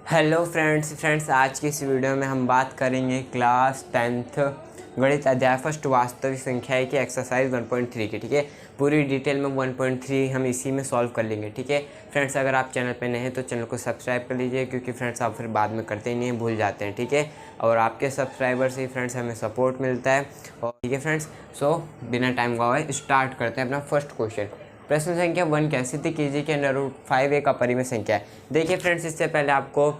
Hello friends आज की इस वीडियो में हम बात करेंगे क्लास 10th गणित अध्याय फर्स्ट वास्तविक संख्याएं की एक्सरसाइज 1.3 की। ठीक है, पूरी डिटेल में 1.3 हम इसी में सॉल्व कर लेंगे। ठीक है फ्रेंड्स, अगर आप चैनल पे नए हैं तो चैनल को सब्सक्राइब कर लीजिए, क्योंकि फ्रेंड्स आप फिर बाद में करते ही नहीं हैं, भूल जाते हैं। ठीक है, और आपके सब्सक्राइबर से ही फ्रेंड्स हमें सपोर्ट मिलता है। और ठीक है फ्रेंड्स, सो बिना टाइम गवाए स्टार्ट करते हैं अपना फर्स्ट क्वेश्चन। प्रश्न संख्या 1 क्या सिद्ध कीजिए कि √5 एक अपरिमेय संख्या है। देखिए फ्रेंड्स, इससे पहले आपको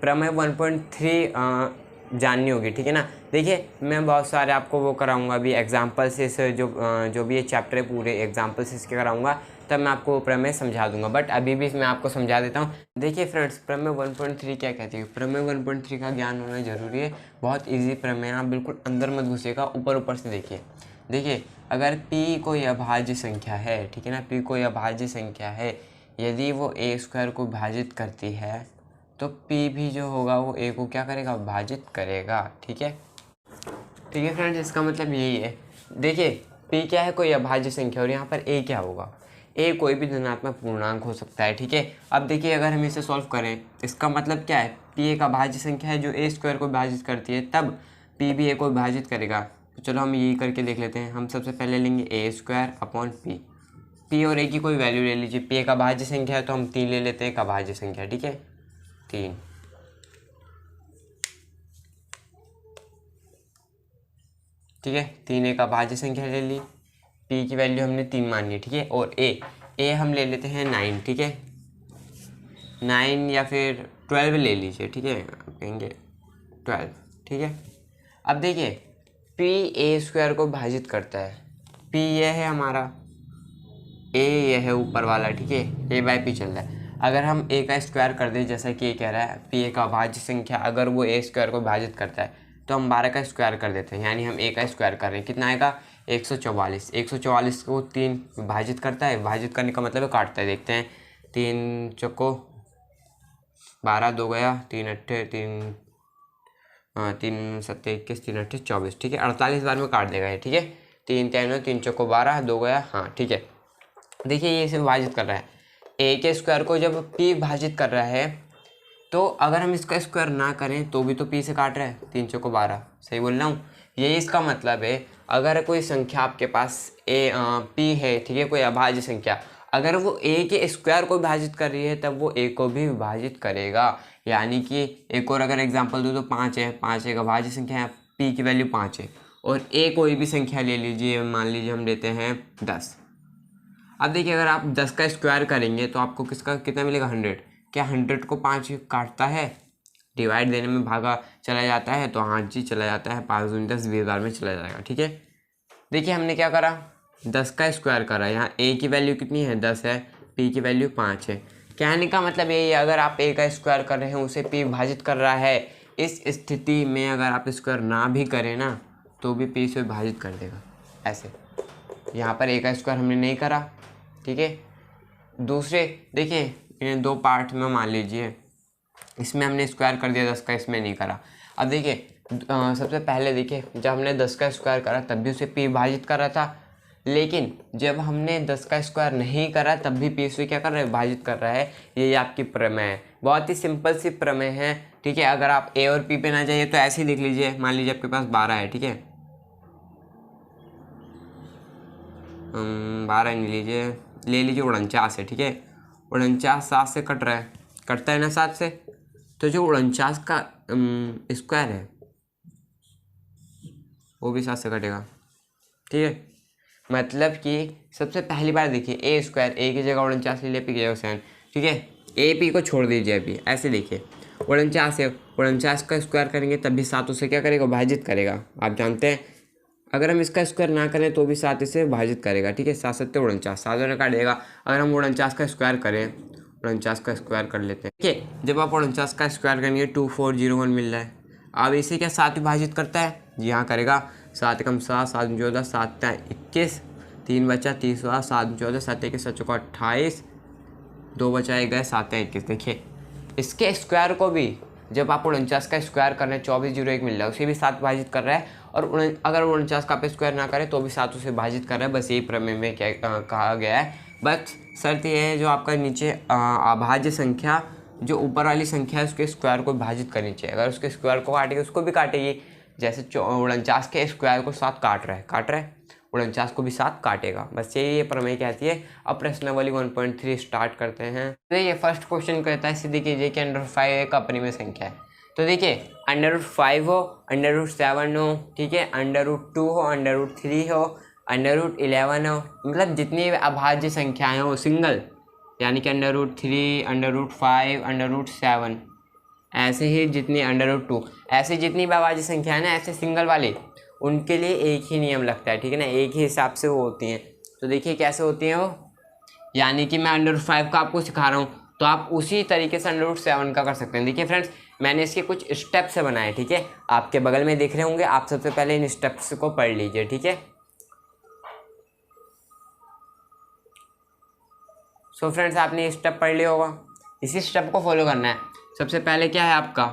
प्रमेय 1.3 जाननी होगी। ठीक है ना। देखिए मैं बहुत सारे आपको वो कराऊंगा अभी एग्जाम्पल से, जो भी ये चैप्टर है पूरे एग्जाम्पल से इसके कराऊंगा, तब मैं आपको प्रमेय समझा दूंगा। बट अभी भी मैं आपको समझा देता हूँ। देखिए फ्रेंड्स, प्रमेय 1.3 क्या कहती है। प्रमेय 1.3 का ज्ञान होना जरूरी है। बहुत ईजी प्रमेय, आप बिल्कुल अंदर मत घुसेगा, ऊपर से देखिए अगर p कोई अभाज्य संख्या है, ठीक है ना, p कोई अभाज्य संख्या है, यदि वो a² को विभाजित करती है तो p भी जो होगा वो a को क्या करेगा, विभाजित करेगा। ठीक है फ्रेंड्स, इसका मतलब यही है। देखिए p क्या है, कोई अभाज्य संख्या, और यहाँ पर a क्या होगा, a कोई भी धनात्मक पूर्णांक हो सकता है। ठीक है, अब देखिए अगर हम इसे सॉल्व करें, इसका मतलब क्या है, p एक अभाज्य संख्या है जो a² को विभाजित करती है, तब p भी a को विभाजित करेगा। तो चलो हम यही करके देख लेते हैं। हम सबसे पहले लेंगे a² p और a की कोई वैल्यू ले लीजिए। p एक अभाज्य संख्या है तो हम 3 ले लेते हैं, एक अभाज्य संख्या। ठीक है, 3। ठीक है, 3 एक अभाज्य संख्या ले ली, p की वैल्यू हमने 3 मान ली। ठीक है, और a हम ले लेते हैं 9। ठीक है, 9 या फिर 12 ले लीजिए। ठीक है, कहेंगे 12। ठीक है, अब देखिए p a² को विभाजित करता है। p ये है हमारा, a ये है ऊपर वाला। ठीक है, a/p चल रहा है। अगर हम a का स्क्वायर कर दें, जैसा कि ये कह रहा है p एक अभाज्य संख्या, अगर वो a² को विभाजित करता है तो हम 12 का स्क्वायर कर देते हैं, यानी हम a का स्क्वायर कर रहे हैं। कितना आएगा, 144। 144 को 3 विभाजित करता है, विभाजित करने का मतलब है काटता है। देखते हैं, 3 चौको 12, 2 गया, 3 अट्ठे 3, 3 सत्ते 21, 3 अट्ठे 24। ठीक है, 48 बार में काट देगा ये। ठीक है, 3 3 3 चौको 12, 2 गया, हाँ ठीक है। देखिए ये इसे विभाजित कर रहा है, a के स्क्वायर को जब p विभाजित कर रहा है, तो अगर हम इसका स्क्वायर ना करें तो भी तो p से काट रहा है। 3 चौको 12, सही बोल रहा हूँ। यही इसका मतलब है। अगर कोई संख्या आपके पास p है, ठीक है, कोई अभाज्य संख्या, अगर वो a के स्क्वायर को विभाजित कर रही है तब वो a को भी विभाजित करेगा। यानी कि एक और अगर एग्जांपल दूँ तो 5 है, 5 एक अभाज्य संख्या है, p की वैल्यू 5 है, और a कोई भी संख्या ले लीजिए, मान लीजिए हम लेते हैं 10। अब देखिए अगर आप 10 का स्क्वायर करेंगे तो आपको कितना मिलेगा, 100। क्या 100 को 5 काटता है, डिवाइड देने में भागा चला जाता है, तो हाँ जी चला जाता है। 5 दूनी 10, 20 बार में चला जाएगा। ठीक है, देखिए हमने क्या करा, 10 का स्क्वायर करा। यहाँ a की वैल्यू कितनी है, 10 है, p की वैल्यू 5 है। कहने का मतलब यही है, अगर आप a का स्क्वायर कर रहे हैं, उसे p विभाजित कर रहा है, इस स्थिति में अगर आप स्क्वायर ना भी करें ना तो भी p से विभाजित कर देगा। ऐसे यहाँ पर a का स्क्वायर हमने नहीं करा। ठीक है, दूसरे देखिए इन्हें 2 पार्ट में मान लीजिए, इसमें हमने स्क्वायर कर दिया 10 का, इसमें नहीं करा। अब देखिए सबसे पहले देखिए, जब हमने 10 का स्क्वायर करा तब भी उसे p विभाजित कर रहा था, लेकिन जब हमने 10 का स्क्वायर नहीं करा तब भी p से क्या कर रहा है, विभाजित कर रहा है। ये आपकी प्रमेय है, बहुत ही सिंपल सी प्रमेय है। ठीक है, अगर आप a और p पे ना जाइए तो ऐसे ही देख लीजिए, मान लीजिए आपके पास 12 है। ठीक है, 12 नहीं लीजिए, ले लीजिए 49 है। ठीक है, 49 7 से कट रहा है, कटता है ना 7 से, तो जो 49 का स्क्वायर है वो भी 7 से कटेगा। ठीक है, मतलब कि सबसे पहली बार देखिए a² a की जगह 49 ले लिया, p की जगह 7। ठीक है, a p को छोड़ दीजिए अभी, ऐसे देखिए 49 है, 49 का स्क्वायर करेंगे तब भी 7 उसे क्या करेगा, विभाजित करेगा। आप जानते हैं अगर हम इसका स्क्वायर ना करें तो भी 7 इसे विभाजित करेगा। ठीक है, 7 7 49, 7 ने काट देगा। अगर हम 49 का स्क्वायर करें, 49 का स्क्वायर कर लेते हैं। ठीक है, जब आप 49 का स्क्वायर करेंगे 2401 मिल रहा है। अब इसे क्या 7 विभाजित करता है, जी हाँ करेगा। 7 कम 7, 7 14, 7 21, 3 बचा 30, 7 14, 7 21, 7 चौका 28, 2 बचा 1 गए, 7 21। देखिए इसके स्क्वायर को भी जब आप 49 का स्क्वायर कर रहे हैं 2401 मिल रहा है, उसे भी 7 विभाजित कर रहा है। और अगर 49 का आप स्क्वायर ना करें तो भी 7 उसे विभाजित कर रहा है। बस यही प्रमेय में क्या कहा गया है। बस शर्त यह है, जो आपका नीचे अभाज्य संख्या जो ऊपर वाली संख्या है उसके स्क्वायर को विभाजित करनी चाहिए। अगर उसके स्क्वायर को काटेगी उसको भी काटेगी, जैसे 49 के स्क्वायर को 7 काट रहा है 49 को भी 7 काटेगा। बस ये प्रमेय कहती है। अब प्रश्नावली 1.3 स्टार्ट करते हैं। तो ये फर्स्ट क्वेश्चन कहता है सिद्ध कीजिए कि √5 एक अपरिमेय संख्या है। तो देखिए √5 हो, √7 हो, ठीक है, √2 हो, √3 हो, √11 हो, मतलब जितनी अभाज्य संख्याएं हो सिंगल, यानी कि √3, √5, √7, ऐसे ही जितनी √2, ऐसे जितनी भी अभाज्य संख्याएं ना ऐसे सिंगल वाले, उनके लिए एक ही नियम लगता है, ठीक है ना, एक ही हिसाब से वो होती हैं। तो देखिए कैसे होती हैं वो, यानी कि मैं √5 का आपको सिखा रहा हूँ तो आप उसी तरीके से √7 का कर सकते हैं। देखिए फ्रेंड्स, मैंने इसके कुछ स्टेप्स से बनाए, ठीक है, आपके बगल में दिख रहे होंगे, आप सबसे पहले इन स्टेप्स को पढ़ लीजिए, ठीक है। सो फ्रेंड्स, आपने ये स्टेप पढ़ लिया होगा, इसी स्टेप को फॉलो करना है। सबसे पहले क्या है आपका,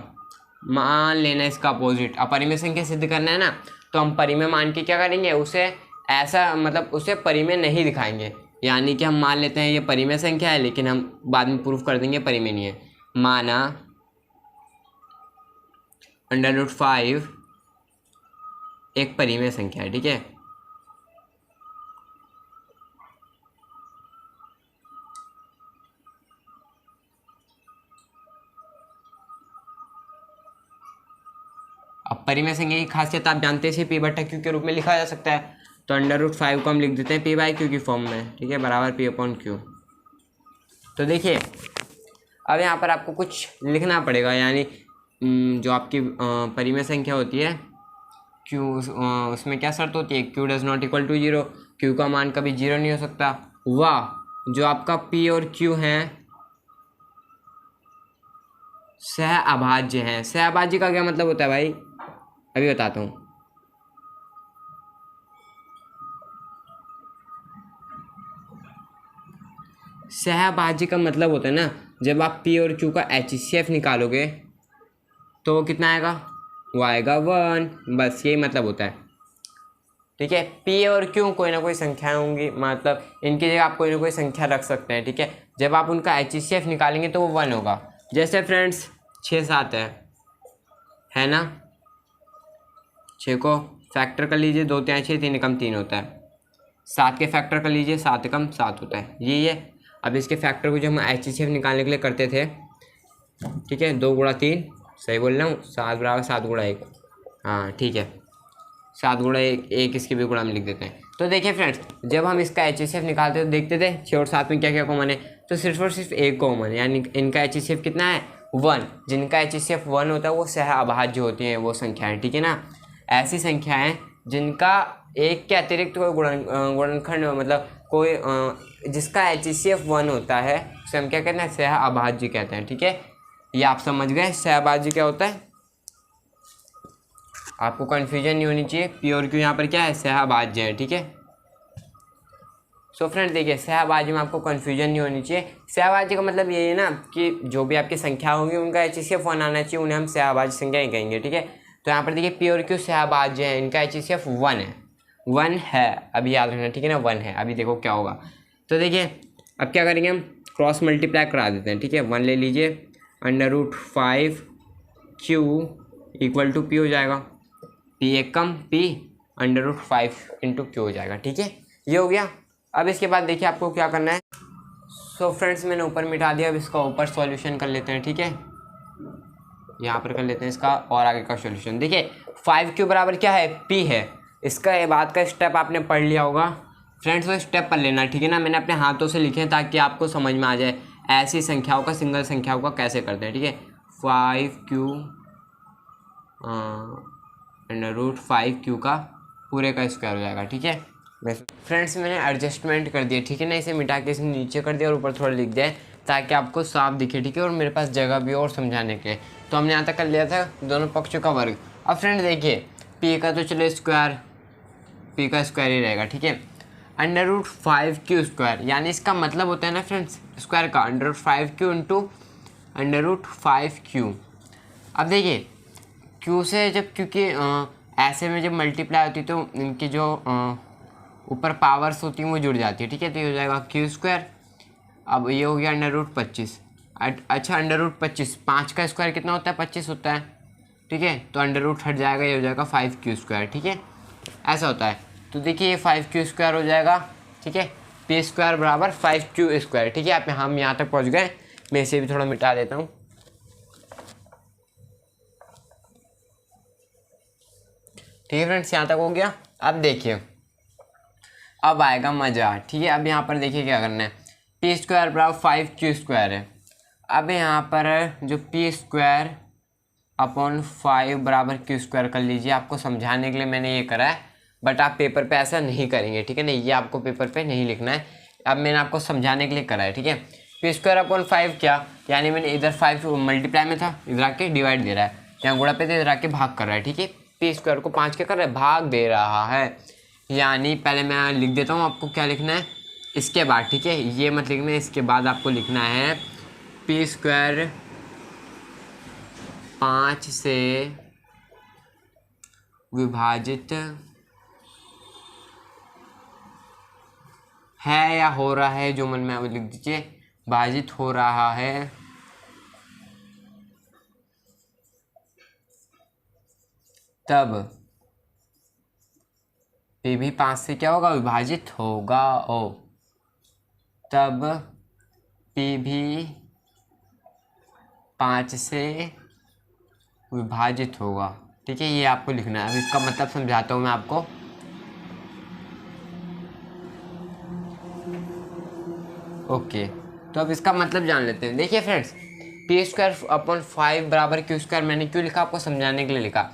मान लेना इसका अपोजिट, अपरिमेय संख्या सिद्ध करना है ना, तो हम परिमेय मान के क्या करेंगे, उसे ऐसा मतलब उसे परिमेय नहीं दिखाएंगे, यानी कि हम मान लेते हैं ये परिमेय संख्या है, लेकिन हम बाद में प्रूफ कर देंगे परिमेय नहीं है। माना √5 एक परिमेय संख्या है, ठीक है, अब परिमेय संख्या की खासियत आप जानते हैं, P/Q के रूप में लिखा जा सकता है। तो √5 को हम लिख देते हैं P/Q की फॉर्म में, ठीक है, बराबर P/Q। तो देखिए अब यहाँ पर आपको कुछ लिखना पड़ेगा, यानी जो आपकी परिमेय संख्या होती है Q, उसमें क्या शर्त होती है, Q does not equal to 0, Q का मान कभी 0 नहीं हो सकता। वाह, जो आपका P और Q है सह अभाज्य हैं। सह अभाज्य का क्या मतलब होता है भाई, अभी बताता हूँ। सहभाज्य का मतलब होता है ना, जब आप P और Q का HCF निकालोगे तो वो कितना आएगा, वो आएगा 1, बस यही मतलब होता है, ठीक है। P और Q कोई ना कोई संख्याएं होंगी, मतलब इनकी जगह आप कोई ना कोई संख्या रख सकते हैं, ठीक है। जब आप उनका HCF निकालेंगे तो वो 1 होगा। जैसे फ्रेंड्स 6, 7 है ना, 6 को फैक्टर कर लीजिए, 2 3 6, 3 एकम 3 होता है। 7 के फैक्टर कर लीजिए, 7 एकम 7 होता है, यही है। अब इसके फैक्टर को जो हम HCF निकालने के लिए करते थे, ठीक है, 2 गुणा 3, सही बोल रहा हूँ, 7 बराबर 7 गुणा 1, हाँ ठीक है, 7 गुणा 1 इसके भी गुणा में लिख देते हैं। तो देखिए फ्रेंड्स, जब हम इसका HCF निकालते तो देखते थे 6 और 7 में क्या क्या कॉमन है, तो सिर्फ और सिर्फ एक कॉमन है, यानी इनका HCF कितना है, 1। जिनका HCF 1 होता है वो सह अभाज्य होती हैं वो संख्याएँ, ठीक है ना। ऐसी संख्याएँ जिनका एक के अतिरिक्त कोई गुणनखंड मतलब कोई जिसका HCF 1 होता है उसे हम क्या कहते हैं, सह अभाज्य कहते हैं, ठीक है। ये आप समझ गए सह अभाज्य क्या होता है, आपको कन्फ्यूजन नहीं होनी चाहिए। P और Q यहाँ पर क्या है, सह अभाज्य है, ठीक है। सो फ्रेंड देखिए, सह अभाज्य में आपको कन्फ्यूजन नहीं होनी चाहिए। सह अभाज्य का मतलब ये है ना कि जो भी आपकी संख्या होंगी उनका HCF 1 आना चाहिए, उन्हें हम सह अभाज्य संख्या ही कहेंगे, ठीक है। तो यहाँ पर देखिए P और Q सह अभाज्य है, इनका HCF 1 है, अभी याद रखना, ठीक है ना, 1 है। अभी देखो क्या होगा, तो देखिए अब क्या करेंगे, हम क्रॉस मल्टीप्लाई करा देते हैं, ठीक है। 1 ले लीजिए, √5 Q इक्वल टू P हो जाएगा, P एकम P √5 इंटू Q हो जाएगा, ठीक है, ये हो गया। अब इसके बाद देखिए आपको क्या करना है। सो फ्रेंड्स, मैंने ऊपर मिटा दिया, अब इसका ऊपर सॉल्यूशन कर लेते हैं, ठीक है, यहाँ पर कर लेते हैं इसका और आगे का सॉल्यूशन। देखिए 5Q बराबर क्या है, P है। इसका ये बात का स्टेप आपने पढ़ लिया होगा फ्रेंड्स, वो स्टेप पढ़ लेना, ठीक है ना। मैंने अपने हाथों से लिखे हैं ताकि आपको समझ में आ जाए ऐसी संख्याओं का, सिंगल संख्याओं का कैसे करते हैं, ठीक है। 5Q √5Q का पूरे का स्क्वायर हो जाएगा, ठीक है। फ्रेंड्स मैंने एडजस्टमेंट कर दिया, ठीक है ना, इसे मिटा के इसे नीचे कर दिया और ऊपर थोड़ा लिख दिया ताकि आपको साफ दिखे, ठीक है, और मेरे पास जगह भी और समझाने के। तो हमने यहाँ तक कर लिया था दोनों पक्षों का वर्ग। अब फ्रेंड देखिए P का तो चलो स्क्वायर, P का स्क्वायर ही रहेगा, ठीक है। √5Q स्क्वायर, यानी इसका मतलब होता है ना फ्रेंड्स स्क्वायर का √5Q इंटू √5Q। अब देखिए Q से जब, क्योंकि ऐसे में जब मल्टीप्लाई होती है तो इनकी जो ऊपर पावर्स होती हैं वो जुड़ जाती है, ठीक है, तो ये हो जाएगा Q स्क्वायर। अब ये हो गया √25, अच्छा √25, 5 का स्क्वायर कितना होता है? 25 होता है, ठीक है। तो अंडर रूट हट जाएगा, ये हो जाएगा 5q², ठीक है, ऐसा होता है। तो देखिए ये 5q² हो जाएगा, ठीक है, p² बराबर 5q², ठीक है। हम यहाँ तक पहुँच गए। मैं इसे भी थोड़ा मिटा देता हूँ, ठीक है फ्रेंड्स, यहाँ तक हो गया। अब देखिए अब आएगा मज़ा, ठीक है। अब यहाँ पर देखिए क्या करना है, p² बराबर 5q² है। अब यहाँ पर जो p² अपॉन 5 बराबर q² कर लीजिए। आपको समझाने के लिए मैंने ये करा है, बट आप पेपर पे ऐसा नहीं करेंगे, ठीक है ना, ये आपको पेपर पे नहीं लिखना है। अब मैंने आपको समझाने के लिए करा है, ठीक है। p² अपॉन 5 क्या, यानी मैंने इधर 5 मल्टीप्लाई में था, इधर आके डिवाइड दे रहा है, यहाँ गुणा पे थे, इधर आके भाग कर रहा है, ठीक है। p² को 5 क्या कर रहा है? भाग दे रहा है। यानी पहले मैं लिख देता हूँ आपको क्या लिखना है इसके बाद, ठीक है, ये मत लिखना है, इसके बाद आपको लिखना है p² 5 से विभाजित है या हो रहा है, जो मन में वो लिख दीजिए, भाजित हो रहा है तब p भी 5 से क्या होगा? विभाजित होगा। तब p भी 5 से विभाजित होगा, ठीक है, ये आपको लिखना है। अब इसका मतलब समझाता हूँ मैं आपको। ओके, तो अब इसका मतलब जान लेते हैं। देखिए फ्रेंड्स, p² अपॉन 5 बराबर q² मैंने क्यों लिखा? आपको समझाने के लिए लिखा।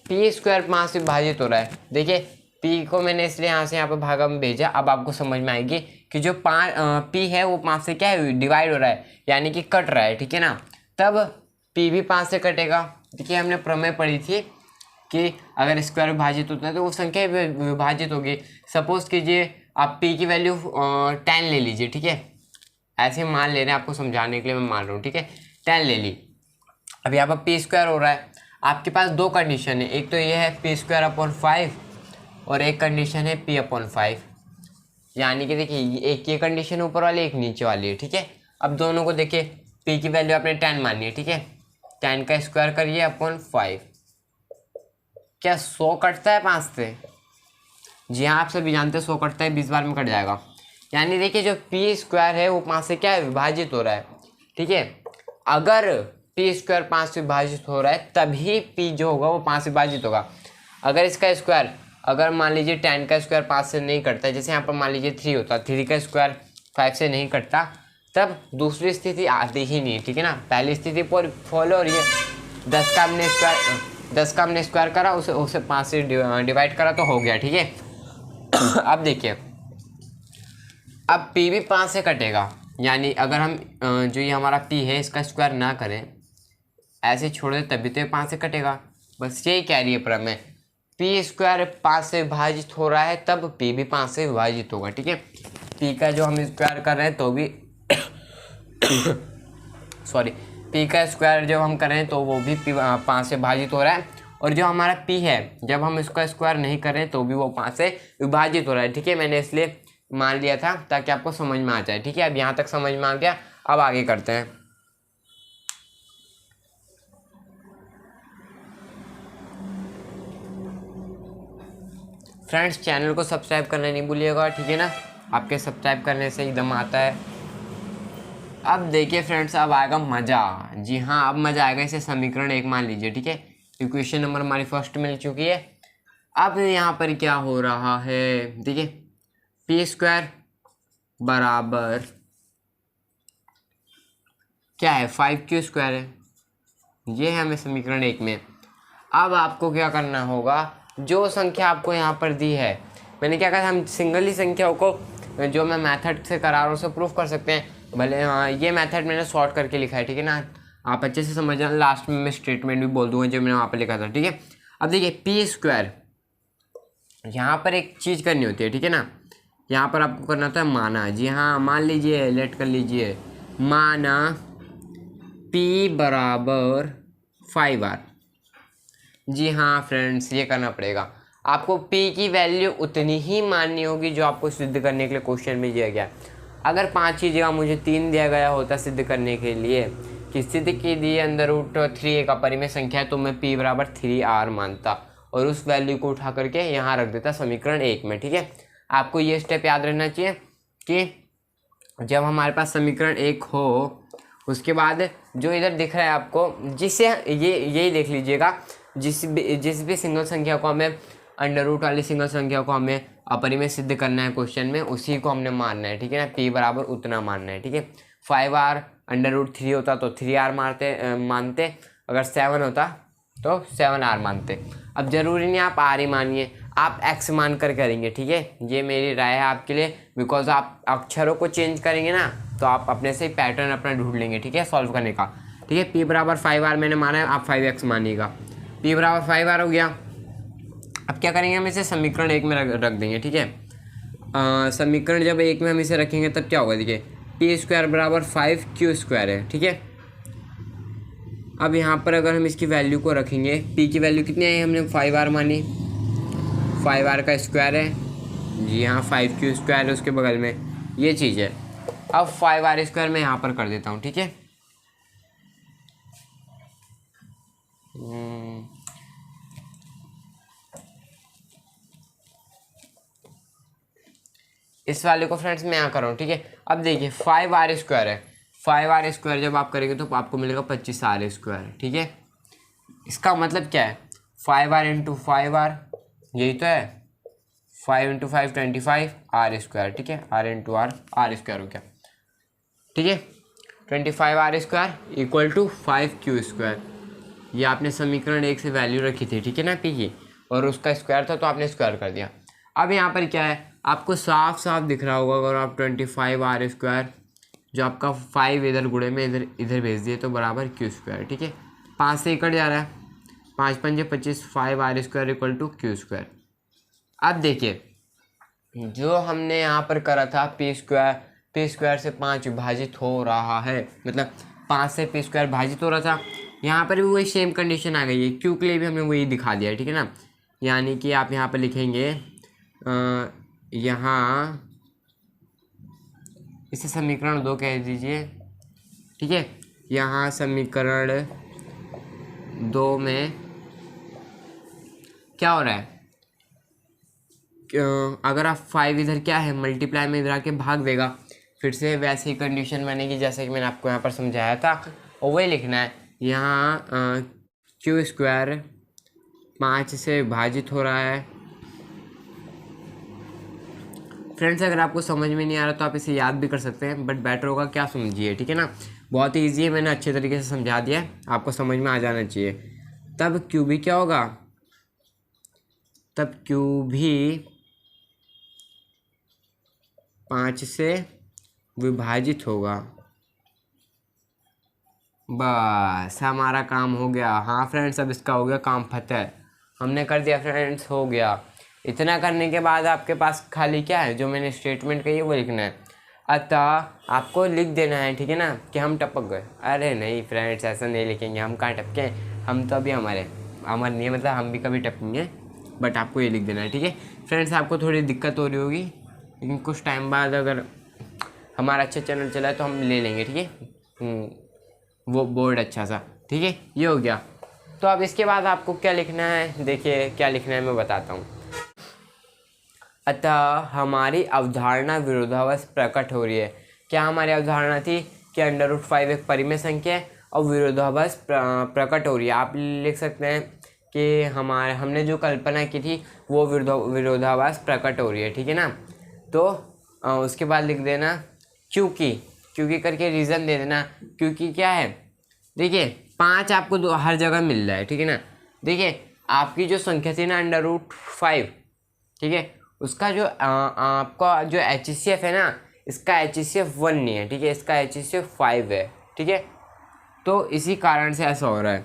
p² 5 से विभाजित हो रहा है, देखिए p को मैंने इसलिए यहाँ से यहाँ पर भागा में भेजा। अब आपको समझ में आएगी कि जो p है वो 5 से क्या है? डिवाइड हो रहा है, यानी कि कट रहा है, ठीक है ना। तब p भी 5 से कटेगा। देखिए हमने प्रमेय पढ़ी थी कि अगर स्क्वायर विभाजित होता है तो वो संख्या विभाजित होगी। सपोज कीजिए आप p की वैल्यू 10 ले लीजिए, ठीक है, ऐसे मान ले रहे हैं, आपको समझाने के लिए मैं मान रहा हूँ, ठीक है। 10 ले ली, अब यहाँ पर p² हो रहा है। आपके पास दो कंडीशन है, एक तो ये है p² अपॉन 5 और एक कंडीशन है p अपॉन 5, यानी कि देखिए एक ये कंडीशन ऊपर वाली, एक नीचे वाली है, ठीक है। अब दोनों को देखिए, p की वैल्यू आपने 10 मानी है, ठीक है, 10 का स्क्वायर करिए अपॉन 5, क्या 100 कटता है 5 से? जी हाँ, आप सभी जानते हैं 100 कटता है, 20 बार में कट जाएगा। यानी देखिए जो p² है वो 5 से क्या है? विभाजित हो रहा है, ठीक है। अगर p² 5 से विभाजित हो रहा है तभी p जो होगा वो 5 से विभाजित होगा। अगर इसका स्क्वायर, अगर मान लीजिए 10 का स्क्वायर 5 से नहीं कटता है, जैसे यहाँ पर मान लीजिए 3 होता, 3 का स्क्वायर 5 से नहीं कटता, तब दूसरी स्थिति आती ही नहीं, ठीक है ना। पहली स्थिति पर फॉलो हो रही है, 10 का हमने स्क्वायर करा, उसे 5 से डिवाइड करा तो हो गया, ठीक है। अब देखिए, अब p भी 5 से कटेगा, यानी अगर हम जो ये हमारा p है इसका स्क्वायर ना करें, ऐसे छोड़ दे तभी तो ये 5 से कटेगा। बस यही कह रही है प्रमेय, p² 5 से विभाजित हो रहा है तब p भी 5 से विभाजित होगा, ठीक है। p का जो हम स्क्वायर कर रहे हैं तो भी सॉरी, p का स्क्वायर जब हम कर रहे हैं तो वो भी 5 से विभाजित हो रहा है, और जो हमारा p है जब हम इसका स्क्वायर नहीं कर रहे हैं तो भी वो 5 से विभाजित हो रहा है, ठीक है। मैंने इसलिए मान लिया था ताकि आपको समझ में आ जाए, ठीक है। अब यहाँ तक समझ में आ गया, अब आगे करते हैं। फ्रेंड्स, चैनल को सब्सक्राइब करना नहीं भूलिएगा, ठीक है ना, आपके सब्सक्राइब करने से एकदम आता है। अब देखिए फ्रेंड्स, अब आएगा मज़ा। जी हाँ, अब मज़ा आएगा। इसे समीकरण 1 मान लीजिए, ठीक है, इक्वेशन नंबर हमारी फर्स्ट मिल चुकी है। अब यहाँ पर क्या हो रहा है, देखिए p² बराबर क्या है? 5q² है, ये है हमें समीकरण 1 में। अब आपको क्या करना होगा, जो संख्या आपको यहाँ पर दी है, मैंने क्या कहा, हम सिंगल ही संख्याओं को जो मैं मेथड से करा रहा हूँ उसे प्रूफ कर सकते हैं। भले हाँ, ये मेथड मैंने शॉर्ट करके लिखा है, ठीक है ना, आप अच्छे से समझना। लास्ट में मैं स्टेटमेंट भी बोल दूंगा जो मैंने वहाँ पर लिखा था, ठीक है। अब देखिए p², यहाँ पर एक चीज़ करनी होती है, ठीक है ना, यहाँ पर आपको करना था माना। जी हाँ, मान लीजिए, लेट कर लीजिए, माना p बराबर 5r। जी हाँ फ्रेंड्स, ये करना पड़ेगा आपको। p की वैल्यू उतनी ही माननी होगी जो आपको सिद्ध करने के लिए क्वेश्चन में दिया गया। अगर 5 की जगह मुझे 3 दिया गया होता सिद्ध करने के लिए कि स्थिति के लिए अंडर रूट 3a का परिमेय संख्या है, तो मैं p बराबर 3r मानता और उस वैल्यू को उठा करके यहाँ रख देता समीकरण 1 में। ठीक है, आपको ये स्टेप याद रहना चाहिए कि जब हमारे पास समीकरण 1 हो उसके बाद जो इधर दिख रहा है आपको, जिससे यही देख लीजिएगा, जिस भी सिंगल संख्या को हमें अंडर रूट वाली सिंगल संख्या को हमें अपरिमेय सिद्ध करना है क्वेश्चन में, उसी को हमने मानना है। ठीक है ना, p बराबर उतना मानना है। ठीक है, 5r अंडर रूट 3 होता तो 3r मानते, अगर 7 होता तो 7r मानते। अब जरूरी नहीं आप r ही मानिए, आप x मान कर करेंगे। ठीक है, ये मेरी राय है आपके लिए, बिकॉज आप अक्षरों को चेंज करेंगे ना तो आप अपने से पैटर्न अपना ढूंढ लेंगे। ठीक है, सॉल्व करने का। ठीक है, p बराबर 5r मैंने माना है, आप 5x मानिएगा। p बराबर 5r हो गया। अब क्या करेंगे, हम इसे समीकरण 1 में रख देंगे। ठीक है, समीकरण जब 1 में हम इसे रखेंगे तब क्या होगा, देखिए p स्क्वायर बराबर 5q स्क्वायर है। ठीक है, अब यहाँ पर अगर हम इसकी वैल्यू को रखेंगे, p की वैल्यू कितनी आई, हमने 5r मानी, 5r का स्क्वायर है जी हाँ, 5q स्क्वायर है उसके बगल में, ये चीज़ है। अब 5r स्क्वायर मैं यहाँ पर कर देता हूँ। ठीक है, इस वाले को फ्रेंड्स मैं यहाँ कर रहा हूँ। ठीक है, अब देखिए 5r स्क्वायर है, 5r स्क्वायर जब आप करेंगे तो आपको मिलेगा 25r स्क्वायर। ठीक है, इसका मतलब क्या है, 5r इंटू 5r, यही तो है, 5 इंटू 5 25 r स्क्वायर। ठीक है, r इंटू r स्क्वायर हो गया। ठीक है, 25r square equal to 5q square, ये आपने समीकरण 1 से वैल्यू रखी थी। ठीक है ना, p की, और उसका स्क्वायर था तो आपने स्क्वायर कर दिया। अब यहाँ पर क्या है, आपको साफ साफ दिख रहा होगा, अगर आप 25r स्क्वायर जो आपका 5 इधर गुणे में इधर भेज दिए तो बराबर q स्क्वायर। ठीक है, 5 से कट जा रहा है, 5 पंजे 25, 5r square equal to q square. अब देखिए जो हमने यहाँ पर करा था p स्क्वायर से 5 विभाजित हो रहा है, मतलब 5 से p स्क्वायर भाजित हो रहा था, यहाँ पर भी वही सेम कंडीशन आ गई है, q के लिए भी हमने वही दिखा दिया है। ठीक है ना, यानी कि आप यहाँ पर लिखेंगे, यहाँ इसे समीकरण 2 कह दीजिए। ठीक है, यहाँ समीकरण 2 में क्या हो रहा है, अगर आप 5 इधर क्या है मल्टीप्लाई में इधर आके भाग देगा, फिर से वैसी कंडीशन बनेगी जैसे कि मैंने आपको यहाँ पर समझाया था, और वही लिखना है। यहाँ q स्क्वायर 5 से विभाजित हो रहा है। फ्रेंड्स अगर आपको समझ में नहीं आ रहा तो आप इसे याद भी कर सकते हैं, बट बेटर होगा क्या समझिए। ठीक है ना, बहुत ही ईजी है, मैंने अच्छे तरीके से समझा दिया है, आपको समझ में आ जाना चाहिए। तब q भी क्या होगा, तब q भी 5 से विभाजित होगा। बस हमारा काम हो गया। हाँ फ्रेंड्स, अब इसका हो गया काम फतेह, हमने कर दिया फ्रेंड्स, हो गया। इतना करने के बाद आपके पास खाली क्या है, जो मैंने स्टेटमेंट कही है वो लिखना है। अतः आपको लिख देना है, ठीक है ना, कि हम टपक गए। अरे नहीं फ्रेंड्स, ऐसा नहीं लिखेंगे, हम कहाँ टपके, हम तो अभी अमर नहीं है, मतलब हम भी कभी टपकेंगे, बट आपको ये लिख देना है। ठीक है फ्रेंड्स, आपको थोड़ी दिक्कत हो रही होगी, लेकिन कुछ टाइम बाद अगर हमारा अच्छा चैनल चला है तो हम ले लेंगे। ठीक है, वो बोर्ड अच्छा सा। ठीक है, ये हो गया। तो अब इसके बाद आपको क्या लिखना है, देखिए क्या लिखना है मैं बताता हूँ। अतः हमारी अवधारणा विरोधाभास प्रकट हो रही है। क्या हमारी अवधारणा थी कि √5 एक परिमेय संख्या है, और विरोधाभास प्रकट हो रही है। आप लिख सकते हैं कि हमने जो कल्पना की थी वो विरोधाभास प्रकट हो रही है। ठीक है ना, तो उसके बाद लिख देना क्योंकि करके रीज़न दे देना। क्योंकि क्या है, देखिए 5 आपको हर जगह मिल रहा है। ठीक है ना, देखिए आपकी जो संख्या थी ना √5, ठीक है, उसका जो आपका जो HCF है ना, इसका HCF 1 नहीं है। ठीक है, इसका HCF 5 है। ठीक है, तो इसी कारण से ऐसा हो रहा है।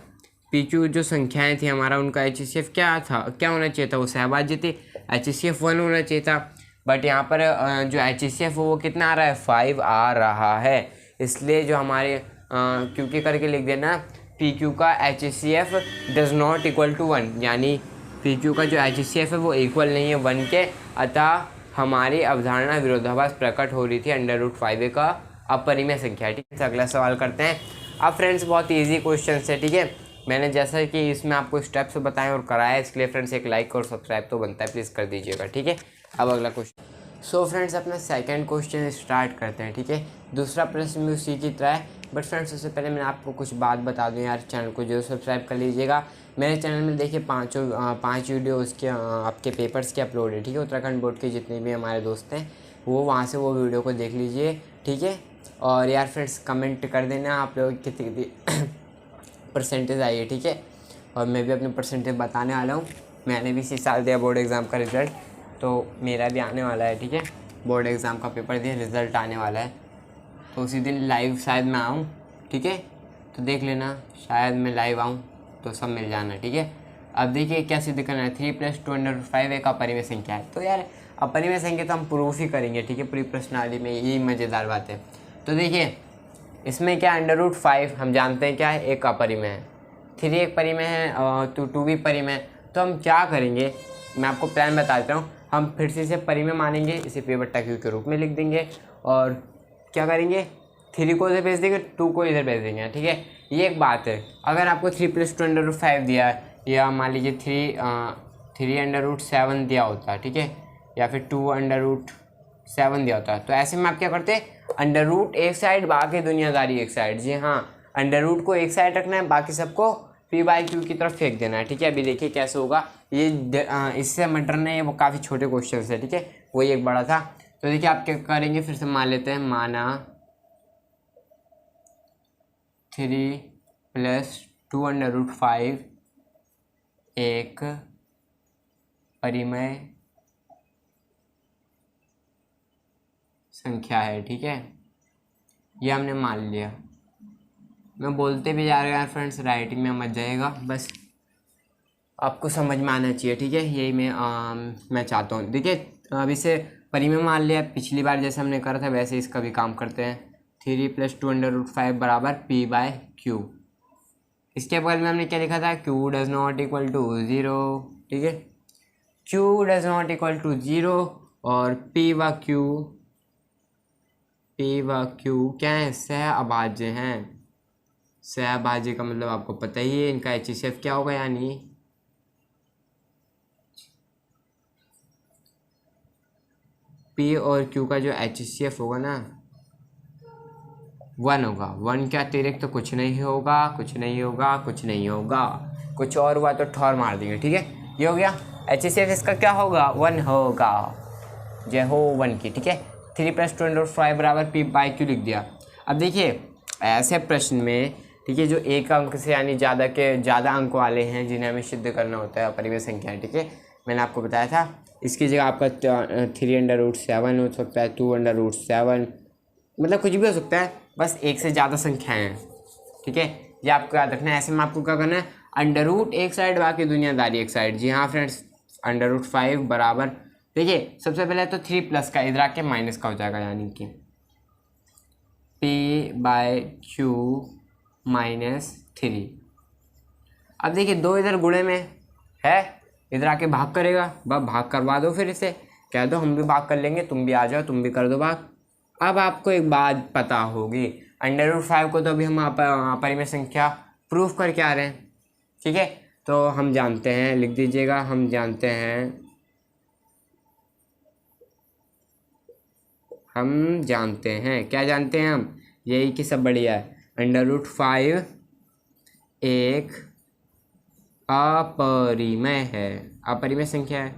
PQ जो संख्याएं थी हमारा, उनका HCF क्या होना चाहिए था, वो सहभाज्य थी, HCF 1 होना चाहिए था। बट यहाँ पर जो HCF वो कितना आ रहा है, 5 आ रहा है। इसलिए जो हमारे क्योंकि करके लिख देना, PQ का HCF does not equal to 1, यानी PQ का जो HCF है वो इक्वल नहीं है 1 के। अतः हमारी अवधारणा विरोधाभास प्रकट हो रही थी √5a का अपरिमेय संख्या है। ठीक है, अगला सवाल करते हैं। अब फ्रेंड्स बहुत इजी क्वेश्चन है। ठीक है, मैंने जैसा कि इसमें आपको स्टेप्स बताएं और कराया, इसके लिए फ्रेंड्स एक लाइक और सब्सक्राइब तो बनता है, प्लीज़ कर दीजिएगा। ठीक है, अब अगला क्वेश्चन। सो फ्रेंड्स अपना सेकंड क्वेश्चन स्टार्ट करते हैं। ठीक है, दूसरा प्रश्न भी उसी की तरह है, बट फ्रेंड्स उससे पहले मैं आपको कुछ बात बता दूं यार, चैनल को जरूर सब्सक्राइब कर लीजिएगा। मेरे चैनल में देखिए 5 वीडियो उसके आपके पेपर्स के अपलोड है। ठीक है, उत्तराखंड बोर्ड के जितने भी हमारे दोस्त हैं वो वहाँ से वो वीडियो को देख लीजिए। ठीक है, और यार फ्रेंड्स कमेंट कर देना आप लोग कितनी परसेंटेज आई है। ठीक है, और मैं भी अपने परसेंटेज बताने वाला हूँ। मैंने भी इसी साल दिया बोर्ड एग्ज़ाम का रिज़ल्ट, तो मेरा भी आने वाला है। ठीक है, बोर्ड एग्ज़ाम का पेपर दिया, रिज़ल्ट आने वाला है, तो उसी दिन लाइव शायद मैं आऊँ। ठीक है, तो देख लेना, शायद मैं लाइव आऊँ तो सब मिल जाना। ठीक है, अब देखिए क्या सिद्ध करना है। 3 + 2√5 एक अपरिमेय संख्या है। तो यार अपरिमेय संख्या तो हम प्रूफ ही करेंगे। ठीक है, पूरी प्रश्नावली में यही मज़ेदार बात है। तो देखिए इसमें क्या √5 हम जानते हैं क्या है, एक अपरिमेय है। 3 एक परिमेय है, तो 2 भी परिमेय है। तो हम क्या करेंगे, मैं आपको प्लान बता देता हूँ। हम फिर से इसे परिमेय मानेंगे, इसे p/q के रूप में लिख देंगे, और क्या करेंगे 3 को इधर भेज देंगे, 2 को इधर भेज देंगे। ठीक है, ये एक बात है। अगर आपको 3 + 2√5 दिया है, या मान लीजिए 3√7 दिया होता है, ठीक है, या फिर 2√7 दिया होता है, तो ऐसे में आप क्या करते हैं, अंडर रूट एक साइड, बाकी दुनियादारी एक साइड। जी हाँ, अंडर रूट को एक साइड रखना है, बाकी सबको p/q की तरफ फेंक देना है। ठीक है, अभी देखिए कैसे होगा ये, इससे मत डरना है, वो काफ़ी छोटे क्वेश्चन है। ठीक है, वही एक बड़ा था। तो देखिए आप क्या करेंगे, फिर से मान लेते हैं, माना 3 + 2√5 एक परिमेय संख्या है। ठीक है, ये हमने मान लिया। मैं बोलते भी जा रहा हूँ यार फ्रेंड्स, राइटिंग में मत जाएगा, बस आपको समझ में आना चाहिए। ठीक है, यही मैं चाहता हूँ। देखिए अब इसे परिमेय मान लिया, पिछली बार जैसे हमने करा था वैसे इसका भी काम करते हैं। 3 + 2√5 = p/q। इसके बगल में हमने क्या लिखा था, q ≠ 0। ठीक है, q ≠ 0 और p/q क्या है, सहअभाज्य हैं। सहअभाज्य का मतलब आपको पता ही है, इनका HCF क्या होगा, यानी p और q का जो HCF होगा ना 1 होगा। 1 के अतिरिक्त तो कुछ नहीं होगा, कुछ नहीं होगा, कुछ नहीं होगा। कुछ और हुआ तो ठौर मार देंगे। ठीक है, ये हो गया। HCF इसका क्या होगा, 1 होगा। जय हो 1 की। ठीक है, 3 + 2√5 = p/q लिख दिया। अब देखिए ऐसे प्रश्न में, ठीक है, जो एक अंक से यानी ज़्यादा अंक वाले हैं जिन्हें हमें सिद्ध करना होता है अपरिमेय संख्या। ठीक है, मैंने आपको बताया था, इसकी जगह आपका 3√7 हो सकता है, 2√7, मतलब कुछ भी हो सकता है, बस एक से ज़्यादा संख्याएँ हैं। ठीक है, ये आपको याद रखना है। ऐसे में आपको क्या करना है, अंडर रूट एक साइड, बाकी दुनियादारी एक साइड। जी हाँ फ्रेंड्स, √5 बराबर, देखिए सबसे पहले तो 3+ का इधर आके माइनस का हो जाएगा, यानी कि p/q - 3। अब देखिए 2 इधर गुणे में है, इधर आके भाग करेगा, बस भाग करवा दो, फिर इसे कह दो हम भी भाग कर लेंगे, तुम भी आ जाओ, तुम भी कर दो भाग। अब आपको एक बात पता होगी, √5 को तो अभी हम अपरिमेय संख्या प्रूफ करके आ रहे हैं। ठीक है, तो हम जानते हैं, लिख दीजिएगा, हम जानते हैं क्या जानते हैं हम, यही कि सब बढ़िया है। √5 एक अपरिमेय है, अपरिमेय संख्या है।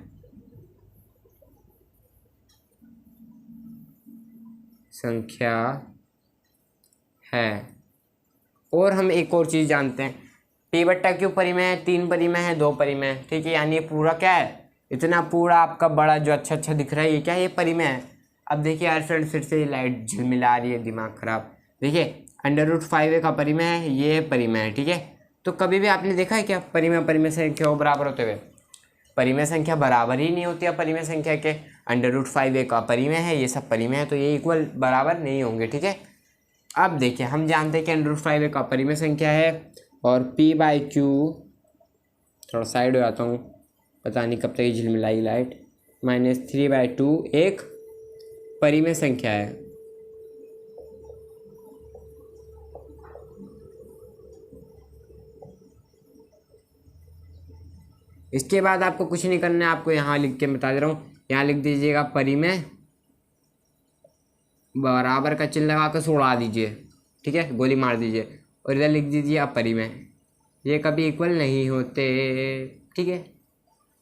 और हम एक और चीज़ जानते हैं, p/q परिमेय है, 3 परिमेय है, 2 परिमेय है। ठीक है, यानी ये पूरा क्या है, इतना पूरा आपका बड़ा जो अच्छा दिख रहा है, ये क्या है, ये परिमेय है। अब देखिए यार फ्रेंड, फिर से लाइट झिलमिला रही है, दिमाग खराब। देखिए √5 एक अपरिमेय है, ये परिमेय है। ठीक है, तो कभी भी आपने देखा है क्या परिमेय संख्या बराबर होते हुए? परिमेय संख्या बराबर ही नहीं होती अपरिमेय संख्या के। √5 एक अपरिमेय है, ये सब परिमेय है, तो ये इक्वल बराबर नहीं होंगे। ठीक है, अब देखिए हम जानते हैं कि √5 एक अपरिमेय संख्या है, और p/q, थोड़ा साइड हो जाता हूँ, पता नहीं कब तक झिलमिलाई लाइट। -3/2 एक परिमेय संख्या है। इसके बाद आपको कुछ नहीं करना है, आपको यहाँ लिख के बता दे रहा हूँ, यहाँ लिख दीजिएगा परिमेय, बराबर का चिन्ह लगा कर उड़ा दीजिए, ठीक है, गोली मार दीजिए, और इधर लिख दीजिए अपरिमेय। ये कभी इक्वल नहीं होते, ठीक है,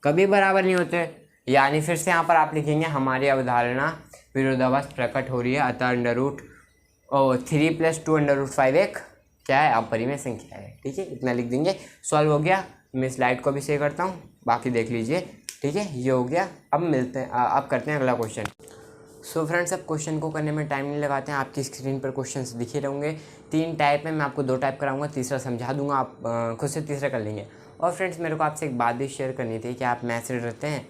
कभी बराबर नहीं होते। यानी फिर से यहाँ पर आप लिखेंगे हमारी अवधारणा विरोधाभास प्रकट हो रही है, अतः √3 + 2 √5 एक क्या है, अपरिमेय संख्या है, ठीक है, इतना लिख देंगे। सॉल्व हो गया। मैं स्लाइड को भी शेयर करता हूँ, बाकी देख लीजिए, ठीक है, ये हो गया। अब मिलते हैं, अब करते हैं अगला क्वेश्चन। सो फ्रेंड्स, अब क्वेश्चन को करने में टाइम नहीं लगाते हैं, आपकी स्क्रीन पर क्वेश्चंस दिखे रहेंगे। 3 टाइप है, मैं आपको 2 टाइप कराऊंगा, तीसरा समझा दूंगा, आप खुद से तीसरा कर लेंगे। और फ्रेंड्स, मेरे को आपसे एक बात भी शेयर करनी थी कि आप मैथ से डरते हैं।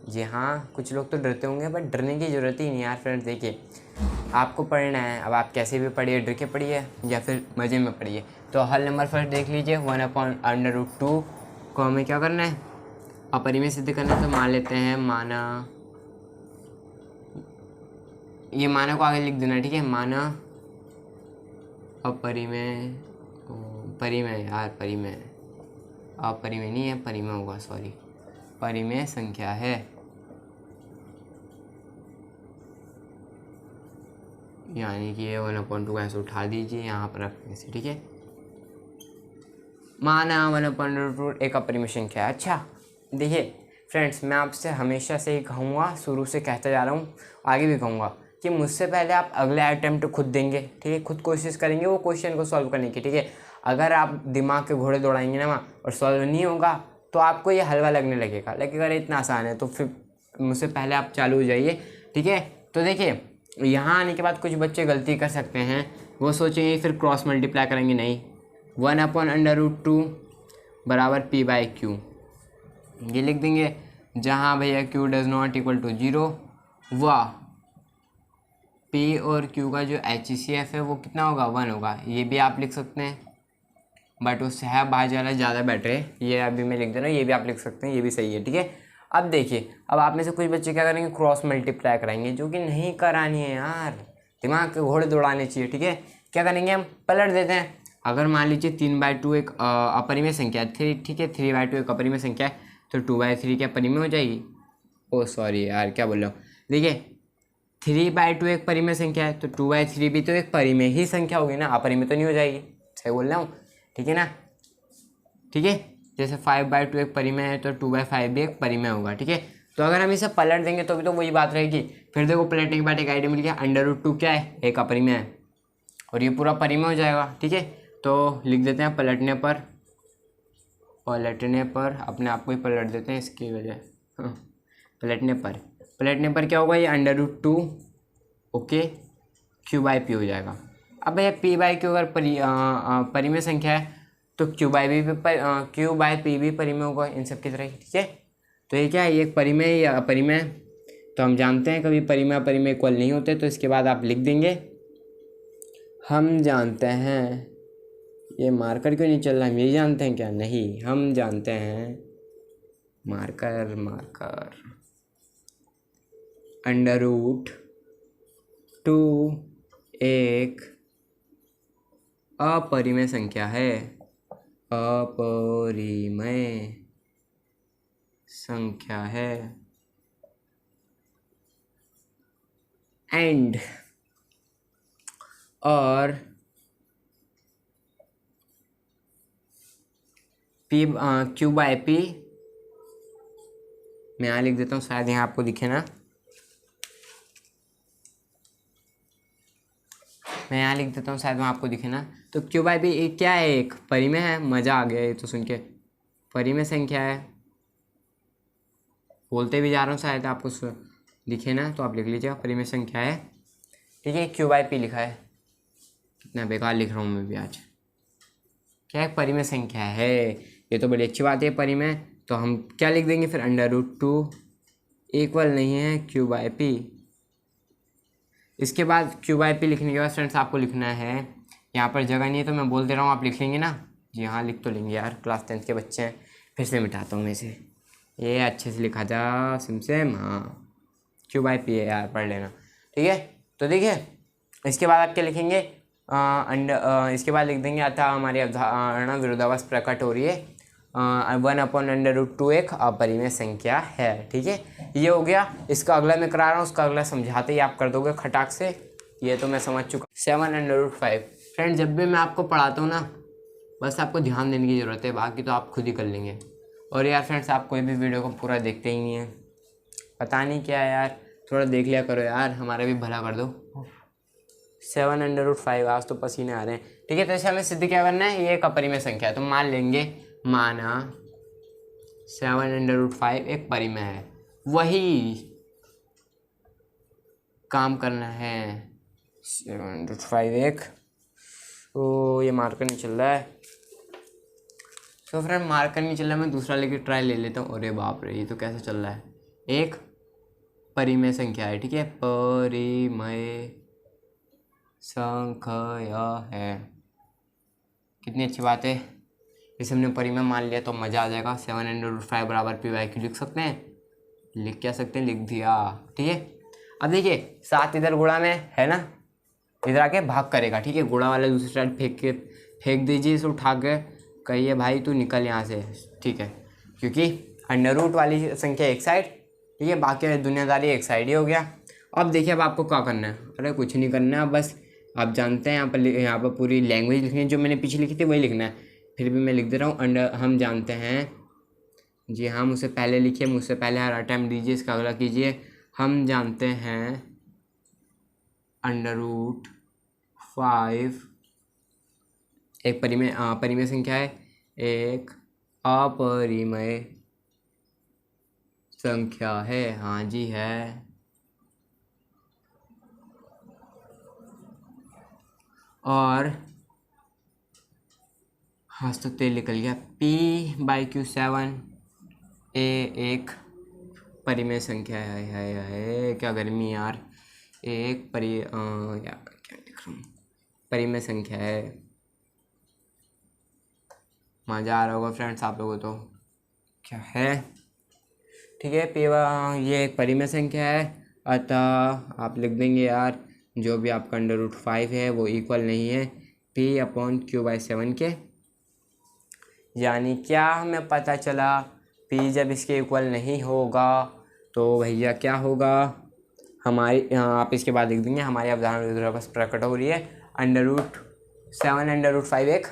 जी हाँ, कुछ लोग तो डरते होंगे, बट डरने की ज़रूरत ही नहीं यार। फ्रेंड्स देखिए, आपको पढ़ना है, अब आप कैसे भी पढ़िए, डर के पढ़िए या फिर मज़े में पढ़िए। तो हल नंबर फर्स्ट देख लीजिए, 1/√2 को हमें क्या करना है, अपरिमेय सिद्ध करना है। तो मान लेते हैं माना, ये माना को आगे लिख देना, ठीक है, माना अपरिमेय, परिमेय यार, परिमेय, अपरिमेय नहीं है, परिमेय होगा, सॉरी, परिमेय संख्या है। यानी कि ये 1/2 ऐसे उठा दीजिए, यहाँ पर रखने से, ठीक है, माना 1/√2 एक अपरिमेय संख्या है। अच्छा देखिए फ्रेंड्स, मैं आपसे हमेशा से ही कहूँगा, शुरू से कहता जा रहा हूँ, आगे भी कहूँगा कि मुझसे पहले आप अगले अटेम्प्ट खुद देंगे, ठीक है, खुद कोशिश करेंगे वो क्वेश्चन को सॉल्व करने की, ठीक है। अगर आप दिमाग के घोड़े दौड़ाएंगे ना और सॉल्व नहीं होगा तो आपको ये हलवा लगने लगेगा, लेकिन अगर इतना आसान है तो फिर मुझसे पहले आप चालू हो जाइए, ठीक है। तो देखिए, यहाँ आने के बाद कुछ बच्चे गलती कर सकते हैं, वो सोचेंगे फिर क्रॉस मल्टीप्लाई करेंगे, नहीं, 1/√2 बराबर p/q, ये लिख देंगे, जहाँ भैया q ≠ 0, वह p और q का जो HCF है वो कितना होगा, 1 होगा। ये भी आप लिख सकते हैं, बट उससे है भाज्य वाला ज़्यादा बेटर है, ये अभी मैं लिख दे रहा हूँ, ये भी आप लिख सकते हैं, ये भी सही है, ठीक है। अब देखिए, अब आप में से कुछ बच्चे क्या करेंगे, क्रॉस मल्टीप्लाई कराएंगे, जो कि नहीं करानी है यार, दिमाग के घोड़े दौड़ाने चाहिए, ठीक है। क्या करेंगे, हम पलट देते हैं। अगर मान लीजिए 3/2 एक अपरिमेय संख्या है, ठीक है, 3/2 एक अपरिमेय संख्या है, तो 2/3 क्या परिमेय हो जाएगी। ओ सॉरी यार, क्या बोल रहा हूँ, देखिए 3/2 एक परिमेय संख्या है, तो 2/3 भी तो एक परिमेय ही संख्या होगी ना, अपरिमेय तो नहीं हो जाएगी, सही बोल रहा हूँ, ठीक है ना, ठीक है। जैसे 5/2 एक परिमेय है, तो 2/5 भी एक परिमेय होगा, ठीक है। तो अगर हम इसे पलट देंगे तो भी तो वही बात रहेगी। फिर देखो, पलटने के बाद एक आइडिया मिल गया, √2 क्या है, एक अपरिमेय है, और ये पूरा परिमेय हो जाएगा, ठीक है। तो लिख देते हैं पलटने पर अपने आप को ही पलट देते हैं इसकी वजह, हाँ, पलटने पर क्या होगा, ये √2 ओके q/p हो जाएगा। अब भैया p/q अगर परिमेय संख्या है तो q/p भी परिमेय होगा इन सब की तरह, ठीक है। तो ये क्या है, ये एक परिमेय या अपरिमेय, तो हम जानते हैं कभी परिमेय अपरिमेय इक्वल नहीं होते, तो इसके बाद आप लिख देंगे, हम जानते हैं, ये मार्कर क्यों नहीं चल रहा, हम यही जानते हैं क्या, नहीं, हम जानते हैं, मार्कर √2 एक अपरिमेय संख्या है, अपरिमेय संख्या है, एंड और q/p, मैं यहाँ लिख देता हूँ, शायद यहाँ आपको दिखे ना, मैं यहाँ लिख देता हूँ, शायद वहाँ आपको दिखे ना। तो q/p क्या है, एक परिमेय है, मज़ा आ गया ये तो सुन के, परिमेय संख्या है, बोलते भी जा रहा हूँ, शायद आपको दिखे ना, तो आप लिख लीजिएगा, परिमेय संख्या है, ठीक है। q/p लिखा है, कितना बेकार लिख रहा हूँ मैं भी आज, क्या एक परिमेय संख्या है, ये तो बड़ी अच्छी बात है परिमेय। तो हम क्या लिख देंगे फिर, √2 इक्वल नहीं है q/p। इसके बाद q/p लिखने के बाद फ्रेंड्स आपको लिखना है, यहाँ पर जगह नहीं है तो मैं बोल दे रहा हूँ, आप लिख लेंगे ना, जी हाँ लिख तो लेंगे यार, क्लास 10th के बच्चे हैं। फिर से मिटाता हूँ मैं इसे, ये अच्छे से लिखा था सिमसेम, हाँ क्यू बाई पी है यार, पढ़ लेना। ठीक है, तो देखिए इसके बाद आप क्या लिखेंगे, इसके बाद लिख देंगे अतः हमारी अवधारणा विरोधाभास प्रकट हो रही है, 1/√2 एक अपरिमेय संख्या है। ठीक है, ये हो गया। इसका अगला मैं करा रहा हूँ, उसका अगला समझाते ही आप कर दोगे खटाक से, ये तो मैं समझ चुका। 7/5 फ्रेंड, जब भी मैं आपको पढ़ाता हूँ ना, बस आपको ध्यान देने की ज़रूरत है, बाकी तो आप खुद ही कर लेंगे। और यार फ्रेंड्स, आप कोई भी वीडियो को पूरा देखते ही नहीं है, पता नहीं क्या है यार, थोड़ा देख लिया करो यार, हमारा भी भला कर दो। 7/5, आज तो पसीने आ रहे हैं। ठीक है, तो इसे हमें सिद्ध क्या करना है, ये एक अपरिमेय संख्या है, तो मान लेंगे, माना 7/5 एक परिमेय है, वही काम करना है। 7/5 एक, ओ ये मार्कर नहीं चल रहा है, तो फ्रेंड मार्कर नहीं चल रहा, मैं दूसरा लेके ट्राई ले लेता हूँ। अरे बाप रे, ये तो कैसे चल रहा है, एक परिमेय संख्या है। ठीक है, परिमेय संख्या है, कितनी अच्छी बात है, इसे हमने परिमेय मान लिया तो मज़ा आ जाएगा। 7/5 बराबर p/q लिख सकते हैं, लिख क्या सकते हैं, लिख दिया। ठीक है, अब देखिए 7 इधर गुणा में है ना, इधर आके भाग करेगा। ठीक है, गुणा वाला दूसरी साइड फेंक दीजिए इसे उठा के, कहिए भाई तू निकल यहाँ से। ठीक है, क्योंकि अंडर रूट वाली संख्या एक साइड, ठीक है, बाकी दुनियादारी एक साइड ही हो गया। अब देखिए अब आपको क्या करना है, अरे कुछ नहीं करना है, बस आप जानते हैं यहाँ पर पूरी लैंग्वेज लिखनी है, जो मैंने पीछे लिखी थी वही लिखना है, फिर भी मैं लिख दे रहा हूँ। अंडर, हम जानते हैं, जी हाँ, मुझसे पहले लिखिए, मुझसे पहले हर अटैम्प्ट दीजिए, इसका अगला कीजिए। हम जानते हैं अंडर रूट 5 एक परिमेय संख्या है, एक अपरिमेय संख्या है, हाँ जी है। और हाँ तो तेल निकल गया, p/q 7 एक परिमेय संख्या है, क्या गर्मी यार, एक यार क्या लिख रहा हूँ, परिमेय संख्या है। मज़ा आ रहा होगा फ्रेंड्स आप लोगों तो, क्या है। ठीक है, ये एक परिमेय संख्या है, अतः आप लिख देंगे यार, जो भी आपका अंडर रूट 5 है वो इक्वल नहीं है p/q/7 के। यानी क्या हमें पता चला, p जब इसके इक्वल नहीं होगा तो भैया क्या होगा, हमारी आप इसके बाद लिख देंगे हमारी अवधारणा विरोधाभास प्रकट हो रही है। अंडर रूट 5 एक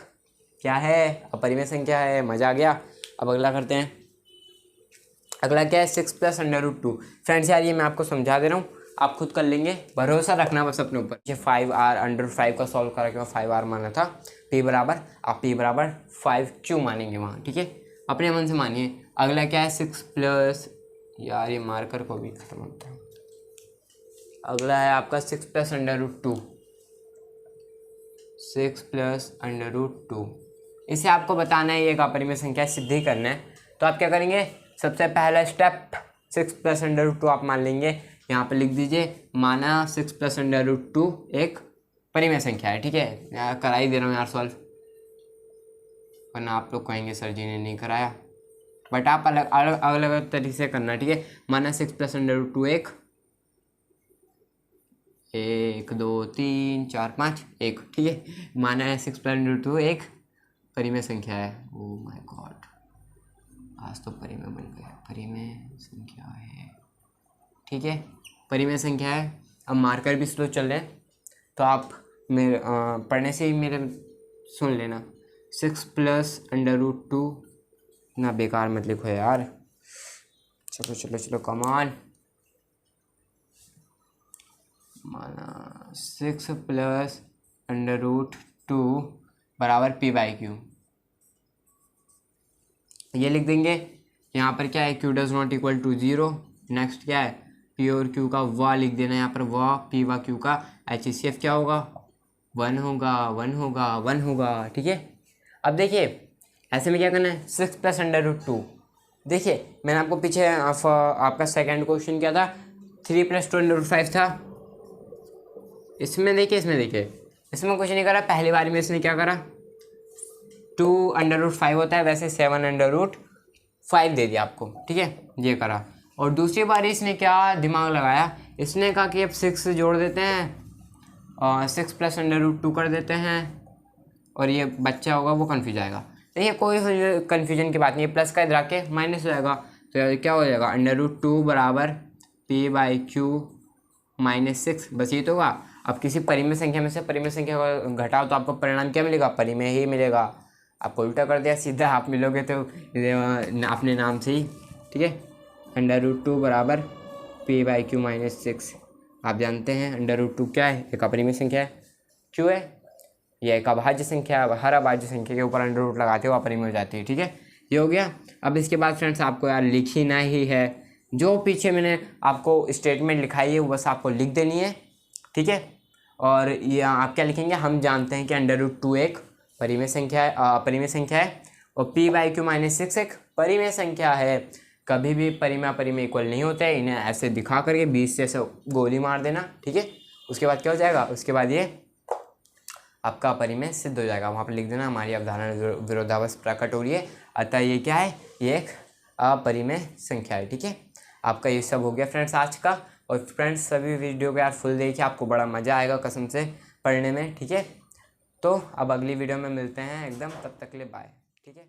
क्या है, अपरिमेय संख्या है। मज़ा आ गया। अब अगला करते हैं, अगला क्या है, 6 + अंडर रूट 2। फ्रेंड्स यार ये मैं आपको समझा दे रहा हूँ, आप खुद कर लेंगे, भरोसा रखना बस अपने ऊपर। ये 5r अंडर रूट 5 का सॉल्व करा के मैं 5r माना था, p बराबर, आप p बराबर 5q मानेंगे वहाँ। ठीक है, अपने मन से मानिए। अगला क्या है, 6 + यार ये मार्कर को भी खत्म होता है। अगला है आपका 6 + अंडर रूट 2, 6 + अंडर रूट 2। इसे आपको बताना है, ये एक अपरिमेय संख्या सिद्ध ही करना है। तो आप क्या करेंगे, सबसे पहला स्टेप 6 + अंडर रूट 2 आप मान लेंगे, यहाँ पे लिख दीजिए, माना 6 + अंडर रूट 2 एक परिमेय संख्या है। ठीक है, यार करा ही दे रहा हूँ यार सॉल्व, वरना आप लोग कहेंगे सर जी ने नहीं कराया, बट आप अलग अलग अलग तरीके से करना। ठीक है, माना 6 + अंडर रूट 2 एक 2 3 4 5 1। ठीक है, माना है 6 + अंडर रूट 2 एक परिमेय संख्या है। ओ माय गॉड, आज तो परिमेय बन गया, परिमेय संख्या है। ठीक है, परिमेय संख्या है। अब मार्कर भी स्लो चल रहे हैं, तो आप मेरे पढ़ने से ही मेरे सुन लेना। 6 + अंडर रूट 2 ना बेकार मत लिखो यार, चलो चलो चलो कमान। माना 6 + अंडर रूट 2 बराबर p/q, ये लिख देंगे। यहाँ पर क्या है, q does not equal to 0। Next क्या है, p और q का व लिख देना, यहाँ पर व p/q का HCF क्या होगा, 1 होगा 1 होगा 1 होगा। ठीक है, अब देखिए ऐसे में क्या करना है, 6 + अंडर रूट 2। देखिए मैंने आपको पीछे आपका सेकंड क्वेश्चन क्या था, 3 + 2 अंडर रूट 5 था। इसमें देखिए इसमें कुछ नहीं करा, पहली बार में इसने क्या करा, 2 अंडर रूट 5 होता है, वैसे 7 अंडर रूट 5 दे दिया आपको, ठीक है, ये करा। और दूसरी बार इसने क्या दिमाग लगाया, इसने कहा कि अब 6 जोड़ देते हैं और 6 + √2 कर देते हैं, और ये बच्चा होगा वो कन्फ्यूज आएगा। देखिए कोई कन्फ्यूजन की बात नहीं है, प्लस का इधर आके माइनस हो जाएगा, तो क्या हो जाएगा, √2 बराबर p/q -6, बस ये तो होगा। अब किसी परिमेय संख्या में से परिमेय संख्या को घटाओ तो आपको परिणाम क्या मिलेगा, परिमेय ही मिलेगा। आपको उल्टा कर दिया, सीधा आप मिलोगे तो अपने नाम से ही, ठीक है। √2 बराबर p/q -6, आप जानते हैं √2 क्या है, एक अपरिमेय संख्या है, q है यह एक अभाज्य संख्या है, हर अभाज्य संख्या के ऊपर √ लगाते हो अपरिमेय हो जाती है, ठीक है, ये हो गया। अब इसके बाद फ्रेंड्स आपको यार लिखना ही है, जो पीछे मैंने आपको स्टेटमेंट लिखाई है वो बस आपको लिख देनी है, ठीक है। और ये आप क्या लिखेंगे, हम जानते हैं कि √2 एक परिमेय संख्या है, अपरिमेय संख्या है, और p/q -6 एक परिमेय संख्या है। कभी भी परिमेय अपरिमेय इक्वल नहीं होते हैं, इन्हें ऐसे दिखा करके 20 से ऐसे गोली मार देना, ठीक है। उसके बाद क्या हो जाएगा, उसके बाद ये आपका अपरिमेय सिद्ध हो जाएगा, वहाँ पर लिख देना हमारी अवधारणा विरोधाभास प्रकट हो रही है, अतः ये क्या है, ये एक अपरिमेय संख्या है, ठीक है। आपका ये सब हो गया फ्रेंड्स आज का। और फ्रेंड्स सभी वीडियो को यार फुल देखिए, आपको बड़ा मज़ा आएगा कसम से पढ़ने में, ठीक है। तो अब अगली वीडियो में मिलते हैं एकदम, तब तक के लिए बाय, ठीक है।